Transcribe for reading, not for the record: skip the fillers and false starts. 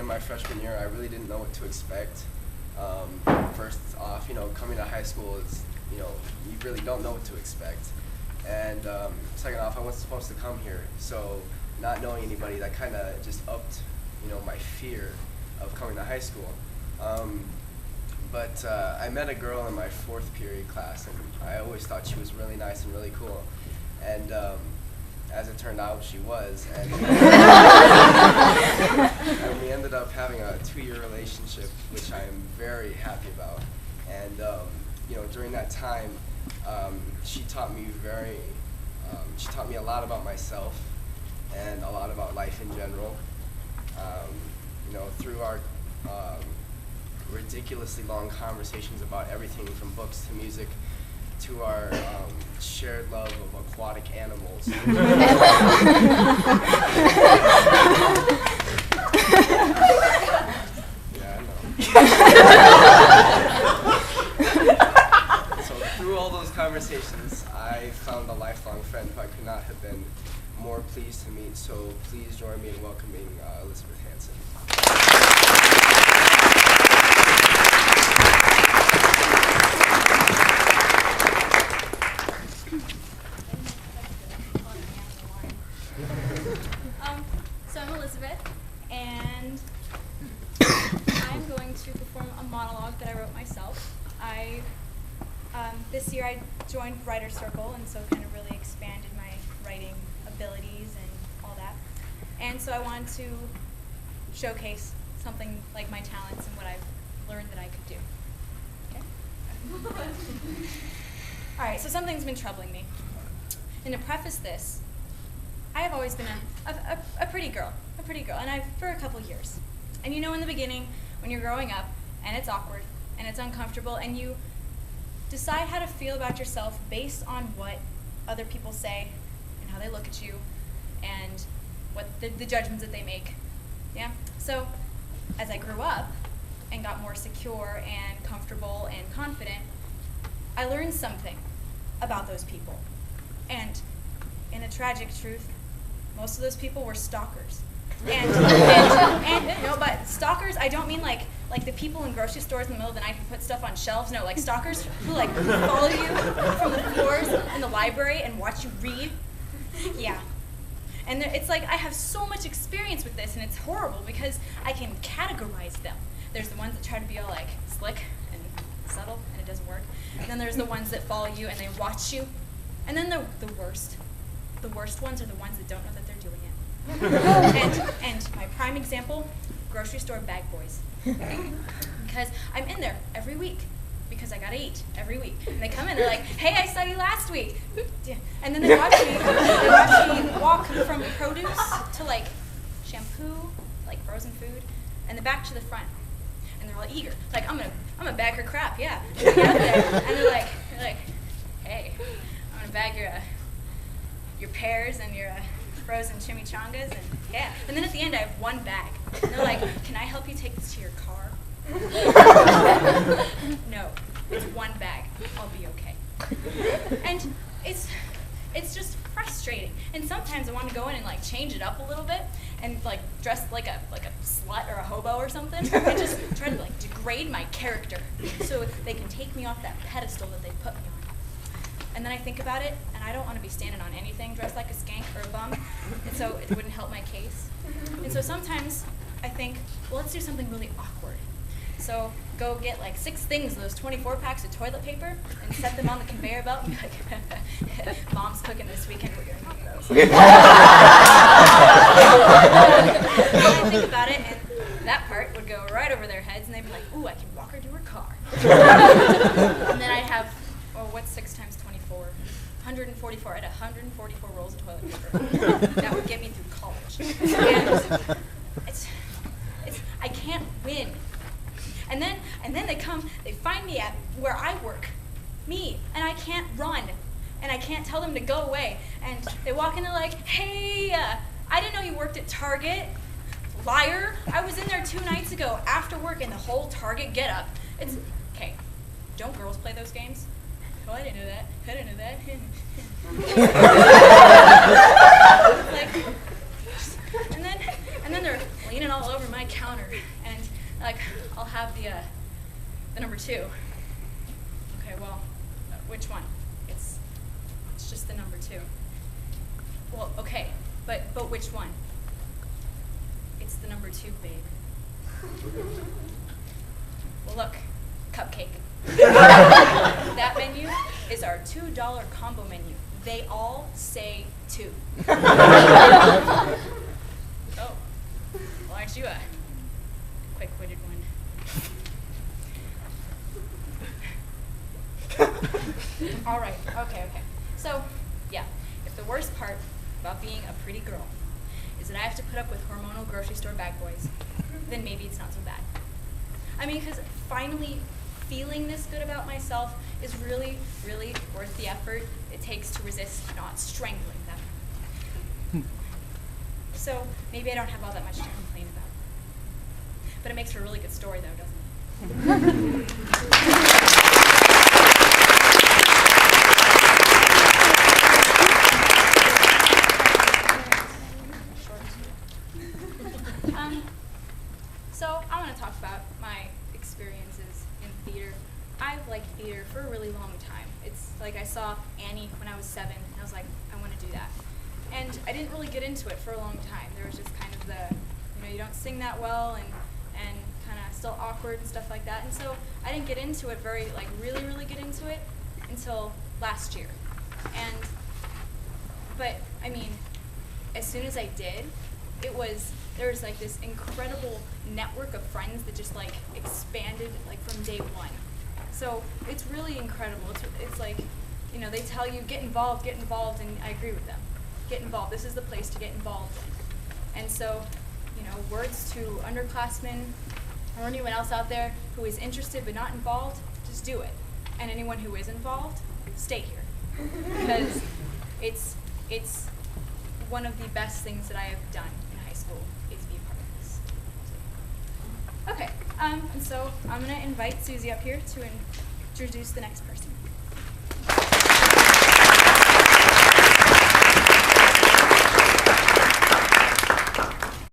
into my freshman year, I really didn't know what to expect. First off, coming to high school is, you really don't know what to expect. And second off, I wasn't supposed to come here, so not knowing anybody, that kind of just upped, my fear of coming to high school. But I met a girl in my fourth period class, and I always thought she was really nice and really cool. And as it turned out, she was. And, and we ended up having a 2-year relationship, which I am very happy about. And during that time, she taught me a lot about myself and a lot about life in general. Through our ridiculously long conversations about everything from books to music to our shared love of aquatic animals. Yeah, I know. So through all those conversations, I found a lifelong friend who I could not have been more pleased to meet. So please join me in welcoming Elizabeth Hansen. So I'm Elizabeth, and I'm going to perform a monologue that I wrote myself. This year I joined Writer's Circle, and so kind of really expanded my writing abilities and all that. And so I wanted to showcase something like my talents and what I've learned that I could do. Okay? All right, so something's been troubling me. And to preface this, I have always been a pretty girl, and for a couple years. And in the beginning, when you're growing up, and it's awkward, and it's uncomfortable, and you decide how to feel about yourself based on what other people say, and how they look at you, and what the judgments that they make. Yeah? So, as I grew up, and got more secure, and comfortable, and confident, I learned something about those people. And in a tragic truth, most of those people were stalkers. And but stalkers, I don't mean like the people in grocery stores in the middle of the night who put stuff on shelves. No, like stalkers who follow you from the floors in the library and watch you read. Yeah. And it's like I have so much experience with this, and it's horrible because I can categorize them. There's the ones that try to be all like slick and subtle, and it doesn't work. And then there's the ones that follow you and they watch you. And then the worst ones are the ones that don't know that they're doing it. and my prime example, grocery store bag boys. Because I'm in there every week because I gotta eat every week. And they come in, they're like, hey, I saw you last week. And then they watch me walk from produce to like shampoo, like frozen food, and then back to the front. And they're all eager. Like, I'm gonna bag her crap, yeah. And they get up there, and they're like, hey, I'm gonna bag your pears and your frozen chimichangas, and yeah. And then at the end, I have one bag. And they're like, can I help you take this to your car? No, it's one bag. I'll be okay. And it's just frustrating. And sometimes I want to go in and like change it up a little bit and like dress like a slut or a hobo or something, and just try to like degrade my character so they can take me off that pedestal that they put me on. And then I think about it, and I don't want to be standing on anything dressed like a skank or a bum, and so it wouldn't help my case. And so sometimes I think, well, let's do something really awkward. So go get like 6 things, those 24 packs of toilet paper, and set them on the conveyor belt and be like, Mom's cooking this weekend, we're going to eat those. And I think about it, and that part would go right over their heads, and they'd be like, ooh, I can walk her to her car. And then I'd have, what's 6 times 24? 144. I'd have 144 rolls of toilet paper. That would get me through college. And I can't win. And then they come, they find me at where I work, me, and I can't run, and I can't tell them to go away. And they walk in and they're like, hey, I didn't know you worked at Target. Liar, I was in there 2 nights ago after work, and the whole Target get up. It's, okay, don't girls play those games? Oh, I didn't know that. I didn't know that. and then they're leaning all over my counter, and like, I'll have the number 2. Okay, well, which one? It's just the number 2. Well, okay, but which one? It's the number 2, babe. Well, look, cupcake. That menu is our $2 combo menu. They all say 2. Oh, well, aren't you a quick-witted one? All right, okay. So, yeah, if the worst part about being a pretty girl is that I have to put up with hormonal grocery store bag boys, then maybe it's not so bad. I mean, because finally feeling this good about myself is really, really worth the effort it takes to resist not strangling them. So maybe I don't have all that much to complain about. But it makes for a really good story, though, doesn't it? So I want to talk about my experiences in theater. I've liked theater for a really long time. It's like I saw Annie when I was 7, and I was like, I want to do that. And I didn't really get into it for a long time. There was just kind of the, you don't sing that well, and kind of still awkward and stuff like that. And so I didn't get into it really get into it until last year. But I mean, as soon as I did, there was like this incredible network of friends that just like expanded like from day one. So it's really incredible. It's like, they tell you get involved, and I agree with them. Get involved. This is the place to get involved in. And so, words to underclassmen or anyone else out there who is interested but not involved, just do it. And anyone who is involved, stay here. Because it's one of the best things that I have done in high school is be a part of this. Okay, and so I'm going to invite Susie up here to introduce the next person.